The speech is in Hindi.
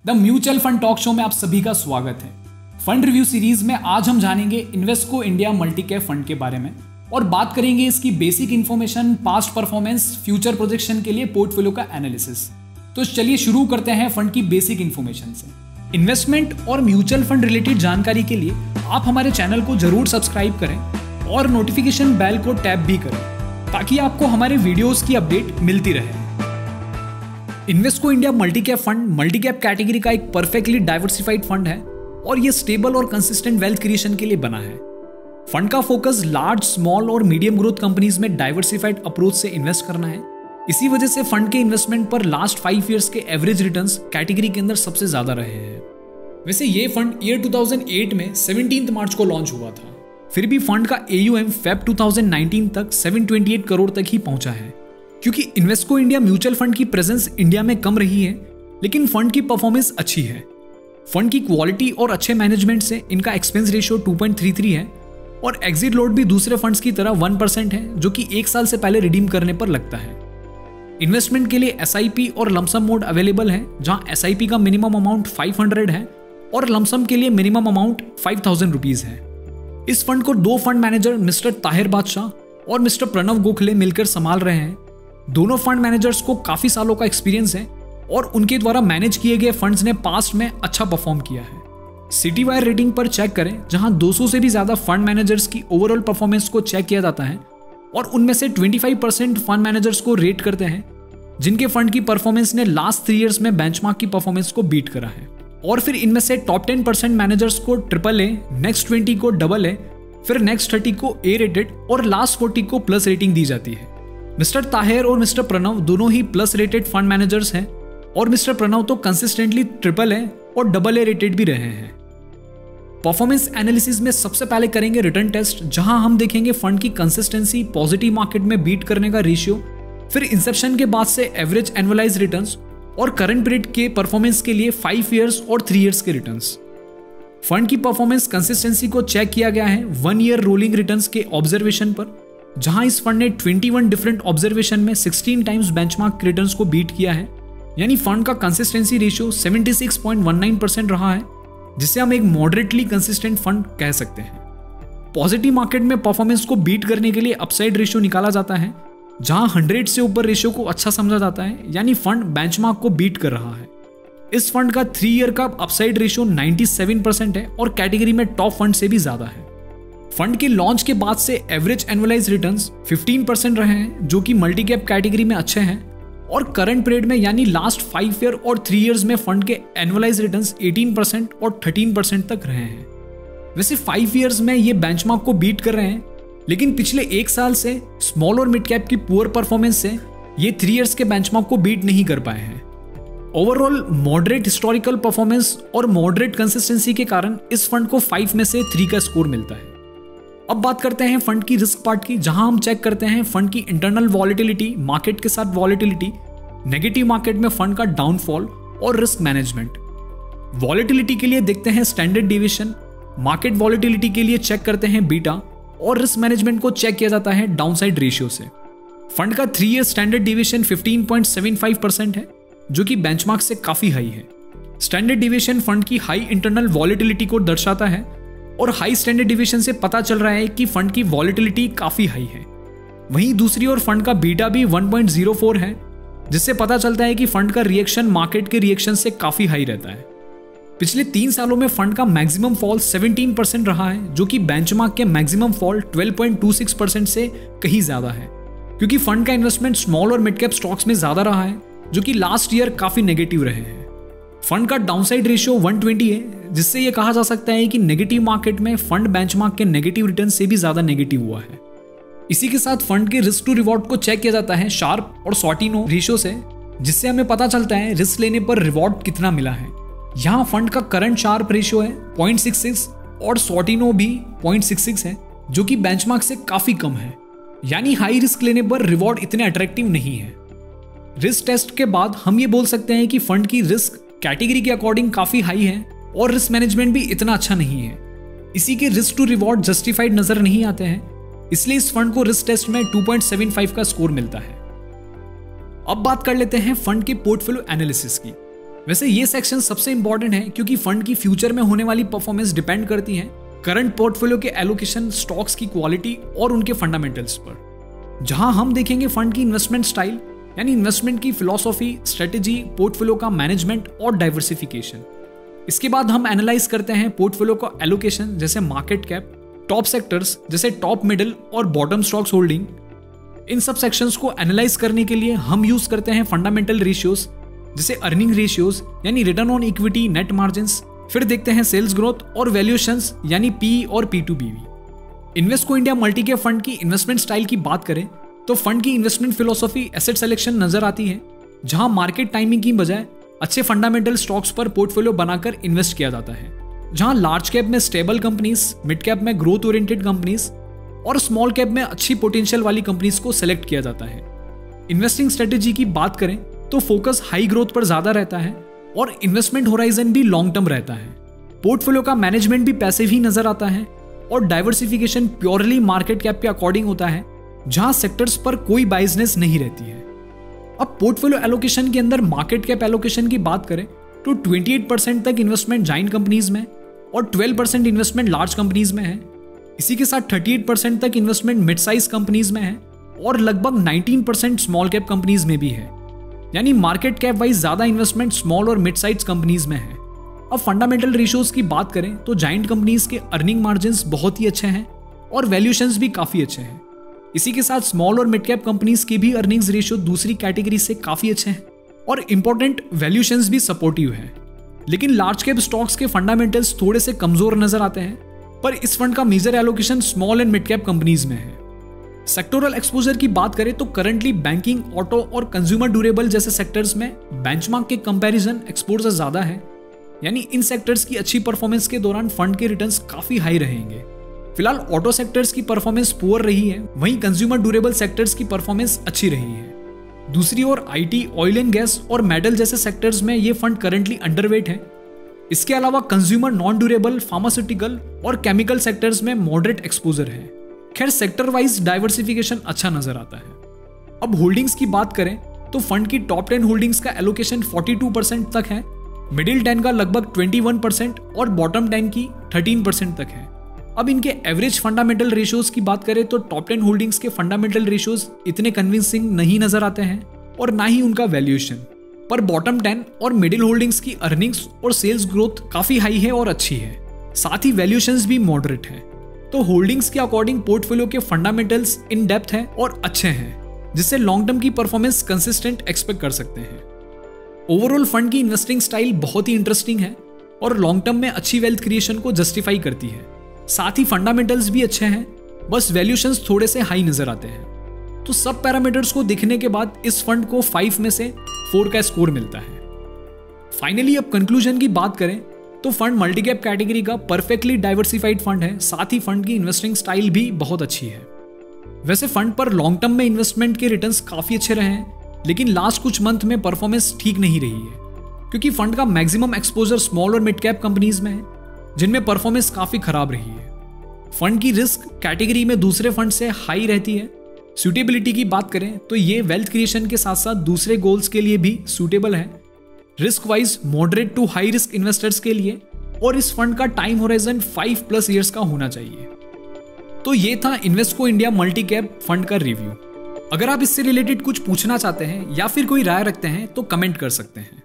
The mutual fund talk show में आप सभी का स्वागत है। फंड रिव्यू सीरीज में आज हम जानेंगे Invesco India multi cap fund के बारे में और बात करेंगे इसकी basic information, past performance, future projection के लिए पोर्टफोलियो का एनालिसिस। तो चलिए शुरू करते हैं फंड की बेसिक इन्फॉर्मेशन से। इन्वेस्टमेंट और म्यूचुअल फंड रिलेटेड जानकारी के लिए आप हमारे चैनल को जरूर सब्सक्राइब करें और नोटिफिकेशन बेल को टैप भी करें ताकि आपको हमारे वीडियोस की अपडेट मिलती रहे। Invesco India multi cap fund multi cap category का एक परफेक्टली डाइवर्सिफाइड फंड है और ये स्टेबल और कंसिस्टेंट वेल्थ क्रिएशन के लिए बना है। फंड का फोकस लार्ज, स्मॉल और मीडियम ग्रोथ कंपनीज में डाइवर्सिफाइड अप्रोच से इन्वेस्ट करना है। इसी वजह से फंड के इन्वेस्टमेंट पर लास्ट 5 इयर्स के एवरेज रिटर्न्स कैटेगरी के अंदर सबसे ज्यादा रहे हैं। वैसे ये फंड ईयर 2008 में 17 मार्च को लॉन्च हुआ था। फिर भी फंड का AUM फेब 2019 तक 728 करोड़ तक ही पहुंचा है। क्योंकि इन्वेस्को इंडिया म्यूचुअल फंड की प्रेजेंस इंडिया में कम रही है, लेकिन फंड की परफॉर्मेंस अच्छी है। फंड की क्वालिटी और अच्छे मैनेजमेंट से इनका एक्सपेंस रेशियो 2.33 है और एग्जिट लोड भी दूसरे फंड्स की तरह 1% है, जो कि 1 साल से पहले रिडीम करने पर लगता है। इन्वेस्टमेंट के लिए SIP और लमसम मोड अवेलेबल है, जहां SIP का मिनिमम अमाउंट 500 है और लमसम के लिए मिनिमम अमाउंट 5000 रुपीज है। इस फंड को 2 फंड मैनेजर मिस्टर ताहिर बादशाह और मिस्टर प्रणव गोखले मिलकर संभाल रहे हैं। दोनों फंड मैनेजर्स को काफी सालों का एक्सपीरियंस है और उनके द्वारा मैनेज किए गए फंड्स ने पास्ट में अच्छा परफॉर्म किया है। सिटीवायर रेटिंग पर चेक करें, जहां 200 से भी ज्यादा फंड मैनेजर्स की ओवरऑल परफॉर्मेंस को चेक किया जाता है और उनमें से 25% फंड मैनेजर्स को रेट करते हैं जिनके फंड की परफॉर्मेंस ने लास्ट 3 इयर्स में बेंचमार्क की परफॉर्मेंस को बीट करा है। और फिर इनमें से टॉप 10% मैनेजर्स को AAA, नेक्स्ट 20 को AA, फिर नेक्स्ट 30 को A रेटेड और लास्ट 40 को प्लस रेटिंग दी जाती है। मिस्टर ताहिर और मिस्टर प्रणव दोनों ही प्लस रेटेड फंड मैनेजर्स हैं और मिस्टर प्रणव तो कंसिस्टेंटली AAA और AA रेटेड भी रहे हैं। परफॉर्मेंस एनालिसिस में सबसे पहले करेंगे रिटर्न टेस्ट, जहां हम देखेंगे फंड की कंसिस्टेंसी, पॉजिटिव मार्केट में बीट करने का रेशियो, फिर इंसेप्शन के बाद से एवरेज एनुअलाइज रिटर्न्स और करंट पीरियड के परफॉर्मेंस के लिए 5 इयर्स और 3 इयर्स के रिटर्न्स। फंड की परफॉर्मेंस कंसिस्टेंसी को चेक किया गया है 1 ईयर रोलिंग रिटर्न्स के ऑब्जर्वेशन पर, जहां इस फंड ने 21 डिफरेंट ऑब्जर्वेशन में 16 टाइम्स बेंचमार्क रिटर्न्स को बीट किया है। यानी फंड का कंसिस्टेंसी रेशियो 76.19% रहा है, जिसे हम एक मॉडरेटली कंसिस्टेंट फंड कह सकते हैं। पॉजिटिव मार्केट में परफॉर्मेंस को बीट करने के लिए अपसाइड रेशियो निकाला जाता है, जहां 100 से ऊपर रेशियो को अच्छा समझा जाता है, यानी फंड बेंचमार्क को बीट कर रहा है। इस फंड का 3 ईयर का अपसाइड रेशियो 97% है और कैटेगरी में टॉप फंड से भी ज्यादा है। फंड के लॉन्च के बाद से एवरेज एनुअलाइज रिटर्न्स 15% रहे हैं, जो कि मल्टी कैप कैटेगरी में अच्छे हैं। और करंट पीरियड में यानी लास्ट 5 ईयर और 3 इयर्स में फंड के एनुअलाइज रिटर्न्स 18% और 13% तक रहे हैं। वैसे 5 इयर्स में ये बेंचमार्क को बीट कर रहे हैं, लेकिन पिछले 1 साल से स्मॉल और मिड कैप की पुअर परफॉर्मेंस से ये 3 इयर्स के बेंचमार्क को बीट नहीं कर पाए हैं। ओवरऑल मॉडरेट हिस्टोरिकल परफॉर्मेंस और मॉडरेट कंसिस्टेंसी के कारण इस फंड को 5 में से 3 का स्कोर मिलता है। अब बात करते हैं फंड की रिस्क पार्ट की, जहां हम चेक करते हैं फंड की इंटरनल वॉलेटिलिटी, मार्केट के साथ वॉलेटिलिटी, नेगेटिव मार्केट में फंड का डाउनफॉल और रिस्क मैनेजमेंट। वॉलेटिलिटी के लिए देखते हैं स्टैंडर्ड डिविएशन, मार्केट वॉलेटिलिटी के लिए चेक करते हैं बीटा और रिस्क मैनेजमेंट को चेक किया जाता है डाउनसाइड रेशियो से। फंड का 3 ईयर स्टैंडर्ड डिविएशन 15.75% है, जो कि बेंचमार्क से काफी हाई है। स्टैंडर्ड डिविएशन फंड की हाई इंटरनल वॉलेटिलिटी को दर्शाता है और हाई स्टैंडर्ड डिविएशन से पता चल रहा है कि फंड की वॉलेटिलिटी काफी हाई है। वहीं दूसरी ओर फंड का बीटा भी 1.04 है, जिससे पता चलता है कि फंड का रिएक्शन मार्केट के रिएक्शन से काफी हाई रहता है। पिछले 3 सालों में फंड का मैक्सिमम फॉल 17% रहा है, जो कि बेंचमार्क के मैक्सिमम फॉल 12.26% से कहीं ज्यादा है, क्योंकि फंड का इन्वेस्टमेंट स्मॉल और मिड कैप स्टॉक्स में ज्यादा रहा है, जो कि लास्ट ईयर काफी नेगेटिव रहे हैं। फंड का डाउनसाइड रेशियो 120 है, जिससे यह कहा जा सकता है कि नेगेटिव मार्केट में फंड बेंचमार्क के नेगेटिव रिटर्न से भी ज्यादा नेगेटिव हुआ है। इसी के साथ फंड के रिस्क टू रिवॉर्ड को चेक किया जाता है शार्प और सॉर्टिनो रेशियो से, जिससे हमें पता चलता है रिस्क लेने पर रिवॉर्ड कितना मिला है। यहाँ फंड का करंट शार्प रेशियो है 0.66 और सॉर्टिनो भी 0.66 है, जो कि बेंचमार्क से काफी कम है। यानी हाई रिस्क लेने पर रिवॉर्ड इतने अट्रैक्टिव नहीं है। रिस्क टेस्ट के बाद हम ये बोल सकते हैं कि फंड की रिस्क कैटेगरी के अकॉर्डिंग काफी हाई है और रिस्क मैनेजमेंट भी इतना अच्छा नहीं है। इसी के रिस्क टू रिवॉर्ड जस्टिफाइड नजर नहीं आते हैं, इसलिए इस फंड को रिस्क टेस्ट में 2.75 का स्कोर मिलता है। अब बात कर लेते हैं फंड के पोर्टफोलियो एनालिसिस की। वैसे ये सेक्शन सबसे इंपॉर्टेंट है क्योंकि फंड की फ्यूचर में होने वाली परफॉर्मेंस डिपेंड करती है करंट पोर्टफोलियो के एलोकेशन, स्टॉक्स की क्वालिटी और उनके फंडामेंटल्स पर। जहां हम देखेंगे फंड की इन्वेस्टमेंट स्टाइल यानी इन्वेस्टमेंट की फिलॉसफी, स्ट्रेटेजी, पोर्टफोलियो का मैनेजमेंट और डाइवर्सिफिकेशन। इसके बाद हम एनालाइज करते हैं पोर्टफोलियो का एलोकेशन जैसे मार्केट कैप, टॉप सेक्टर्स जैसे टॉप, मिडिल और बॉटम स्टॉक्स होल्डिंग। इन सब सेक्शंस को एनालाइज करने के लिए हम यूज करते हैं फंडामेंटल रेशियोज जैसे अर्निंग रेशियोज यानी return on equity, net margins. फिर देखते हैं सेल्स ग्रोथ और वैल्यूएशंस यानी पी और P/BV। Invesco India multi cap fund की इन्वेस्टमेंट स्टाइल की बात करें तो फंड की इन्वेस्टमेंट फिलोसॉफी एसेट सिलेक्शन नजर आती है, जहां मार्केट टाइमिंग की बजाय अच्छे फंडामेंटल स्टॉक्स पर पोर्टफोलियो बनाकर इन्वेस्ट किया जाता है। जहां लार्ज कैप में स्टेबल कंपनीज, मिड कैप में ग्रोथ ओरिएंटेड कंपनीज और स्मॉल कैप में अच्छी पोटेंशियल वाली कंपनीज को सेलेक्ट किया जाता है। इन्वेस्टिंग स्ट्रेटेजी की बात करें तो फोकस हाई ग्रोथ पर ज्यादा रहता है और इन्वेस्टमेंट होराइजन भी लॉन्ग टर्म रहता है। पोर्टफोलियो का मैनेजमेंट भी पैसिव ही नजर आता है और डाइवर्सिफिकेशन प्योरली मार्केट कैप के अकॉर्डिंग होता है, जहां सेक्टर्स पर कोई बायसनेस नहीं रहती है। अब पोर्टफोलियो एलोकेशन के अंदर मार्केट कैप एलोकेशन की बात करें तो 28% तक इन्वेस्टमेंट जाइंट कंपनीज में और 12% इन्वेस्टमेंट लार्ज कंपनीज में है। इसी के साथ 38% तक इन्वेस्टमेंट मिड साइज कंपनीज में है और लगभग 19% स्मॉल कैप कंपनीज में भी है। यानी मार्केट कैप वाइज ज्यादा इन्वेस्टमेंट स्मॉल और मिड साइज कंपनीज में है। अब फंडामेंटल रेशियोज की बात करें तो जाइंट कंपनीज के अर्निंग मार्जिन्स बहुत ही अच्छे हैं और वैल्यूएशंस भी काफी अच्छे हैं। इसी के साथ स्मॉल और मिड कैप कंपनीज के भी अर्निंग्स रेशियो दूसरी कैटेगरी से काफी अच्छे हैं और इंपॉर्टेंट वैल्यूएशंस भी सपोर्टिव है। लेकिन लार्ज कैप स्टॉक्स के फंडामेंटल्स थोड़े से कमजोर नजर आते हैं, पर इस फंड का major allocation small and mid cap companies में है। सेक्टोरल एक्सपोजर की बात करें तो करंटली बैंकिंग, ऑटो और कंज्यूमर ड्यूरेबल जैसे सेक्टर्स में बेंचमार्क के कंपैरिजन एक्सपोजर ज्यादा है। यानी इन सेक्टर्स की अच्छी परफॉर्मेंस के दौरान फंड के रिटर्न्स काफी हाई रहेंगे। फिलहाल ऑटो सेक्टर्स की परफॉर्मेंस पुअर रही है, वहीं कंज्यूमर ड्यूरेबल सेक्टर्स की परफॉर्मेंस अच्छी रही है। दूसरी ओर आईटी, ऑयल एंड गैस और मेटल जैसे सेक्टर्स में ये फंड करंटली अंडरवेट है। इसके अलावा कंज्यूमर, नॉन ड्यूरेबल, फार्मास्यूटिकल और केमिकल सेक्टर्स में मॉडरेट एक्सपोजर है। खैर सेक्टर वाइज डाइवर्सिफिकेशन अच्छा नजर आता है। अब होल्डिंग्स की बात करें तो फंड की टॉप 10 होल्डिंग्स का एलोकेशन 42% तक है, मिडिल 10 का लगभग 21% और बॉटम 10 की 13% तक है। अब इनके एवरेज फंडामेंटल रेशियोज की बात करें तो टॉप 10 होल्डिंग्स के फंडामेंटल रेशियोज इतने कन्विंसिंग नहीं नजर आते हैं और ना ही उनका वैल्यूएशन, पर बॉटम 10 और मिडिल होल्डिंग्स की अर्निंग्स और सेल्स ग्रोथ काफी हाई है और अच्छी है। साथ ही वैल्यूएशंस भी मॉडरेट है। तो होल्डिंग्स के अकॉर्डिंग पोर्टफोलियो के फंडामेंटल्स इन डेप्थ है और अच्छे हैं, जिससे लॉन्ग टर्म की परफॉर्मेंस कंसिस्टेंट एक्सपेक्ट कर सकते हैं। ओवरऑल फंड की इन्वेस्टिंग स्टाइल बहुत ही इंटरेस्टिंग है और लॉन्ग टर्म में अच्छी वेल्थ क्रिएशन को जस्टिफाई करती है। साथ ही फंडामेंटल्स भी अच्छे हैं, बस वैल्यूएशंस थोड़े से हाई नजर आते हैं। तो सब पैरामीटर्स को देखने के बाद इस फंड को 5 में से 4 का स्कोर मिलता है। फाइनली अब कंक्लूजन की बात करें तो फंड मल्टी कैप कैटेगरी का परफेक्टली डाइवर्सिफाइड फंड है। साथ ही फंड की इन्वेस्टिंग स्टाइल भी बहुत अच्छी है। वैसे फंड पर लॉन्ग टर्म में इन्वेस्टमेंट के रिटर्न्स काफी अच्छे रहे हैं, लेकिन लास्ट कुछ मंथ में परफॉर्मेंस ठीक नहीं रही है, क्योंकि फंड का मैक्सिमम एक्सपोजर स्मॉल और मिड कैप कंपनीज में है, जिनमें परफॉर्मेंस काफी खराब रही है। फंड की रिस्क कैटेगरी में दूसरे फंड से हाई रहती है। सूटेबिलिटी की बात करें तो ये वेल्थ क्रिएशन के साथ साथ दूसरे गोल्स के लिए भी सूटेबल है, risk wise moderate to high risk investors के लिए, और इस फंड का टाइम होराइजन 5+ ईयर्स का होना चाहिए। तो ये था Invesco India multi cap fund का रिव्यू। अगर आप इससे रिलेटेड कुछ पूछना चाहते हैं या फिर कोई राय रखते हैं तो कमेंट कर सकते हैं।